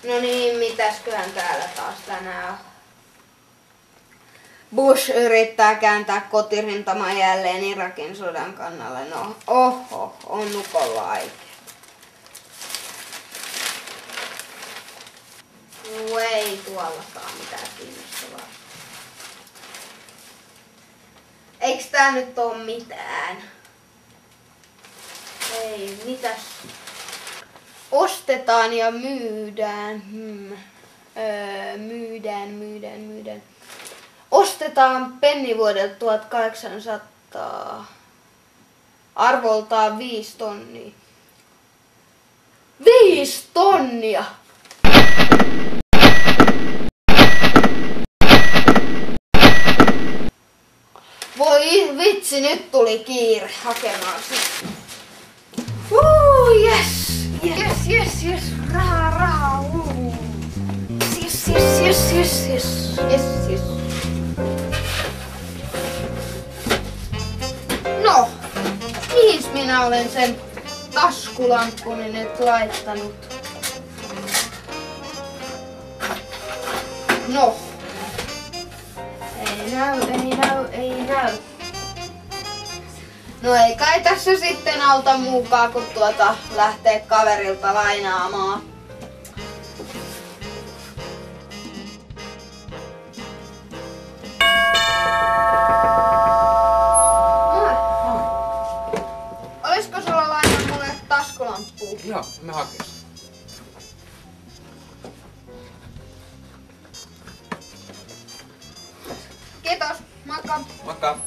No niin, mitäsköhän täällä taas tänään on? Bush yrittää kääntää kotirintaman jälleen Irakin sodan kannalle. No, on nukolla aike. No ei tuollakaan mitään kiinnostavaa. Eiks tää nyt oo mitään? Ei, mitäs? Ostetaan ja myydään. Myydään. Ostetaan penni vuodelta 1800. Arvoltaan 5 tonnia. 5 tonnia! Voi vitsi, nyt tuli kiire hakemaan sitä. Yes. Rahaa. Yes. No, mihin minä olen sen taskulamppuni nyt laittanut? No. Ei näy. No ei kai tässä sitten auta muukaan, kun lähtee kaverilta lainaamaan. Olisiko sulla lainaa mulle taskulamppua? Joo, mä hakin. Kiitos, moikka. Moikka.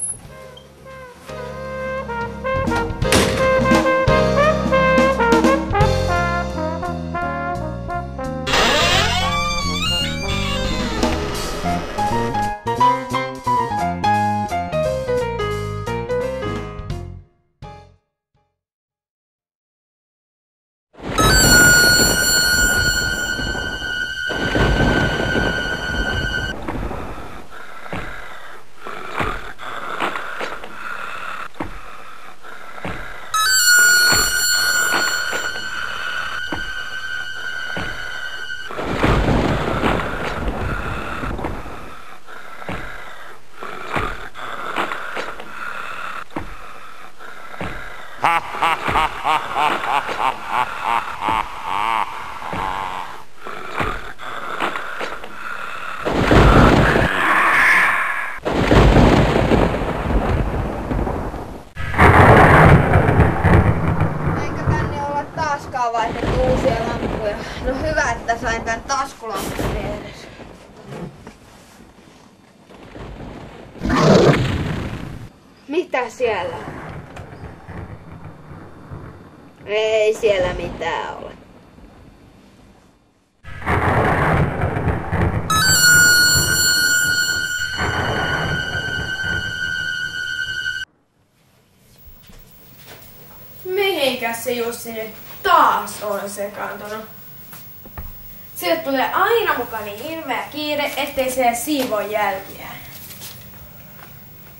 Eikä tänne olla taaskaan vaihdettu uusia lamppuja. No hyvä, että sain tän taskulampun edes. Mitä siellä on? Ei siellä mitään ole. Mihinkäs se Jussi nyt taas on sekaantunut? Sieltä tulee aina mukaan niin hirveä kiire, ettei se siivoo jälkiä.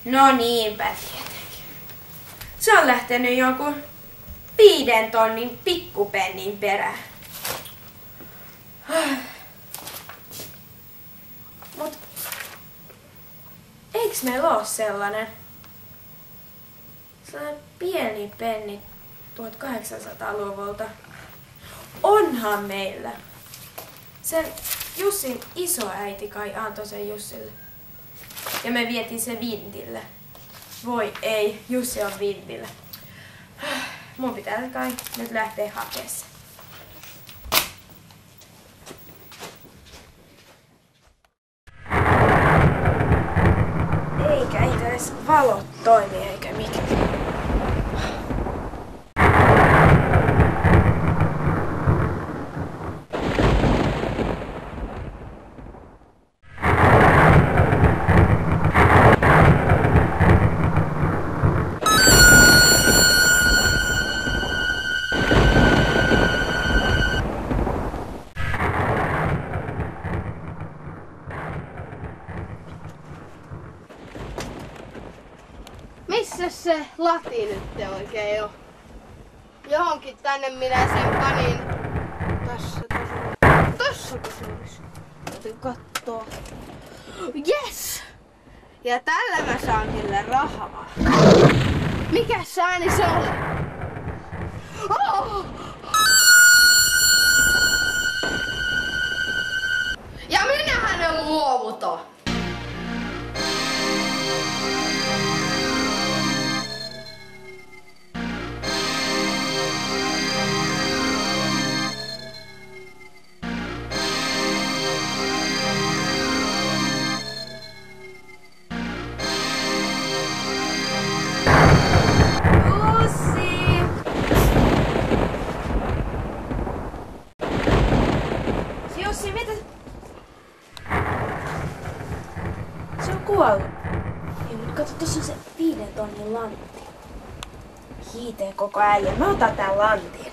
No niinpä tietenkin. Se on lähtenyt jonkun 5 tonnin pikkupennin perään. Mut eiks meillä oo sellainen pieni penni 1800-luvulta? Onhan meillä. Sen Jussin isoäiti kai antoi sen Jussille. Ja me vietiin se vintille. Voi ei, Jussi on vintillä. Mun pitää kai nyt lähteä hakemaan se. Eikä edes valot toimi eikä mikään. Missä se lati nyt oikein on? Johonkin tänne minä sen panin. Tossako se olisi? Täytyy kattoo. Yes! Ja tällä mä saan kyllä rahaa. Mikäs ääni se on? Oh! Ja minähän en luovuta. Jussi, mitä? Se on kuollut. Ei, mutta kato, tossa on se 5 tonnin lantti. Hiitee koko äijä. Mä otan tän lantin.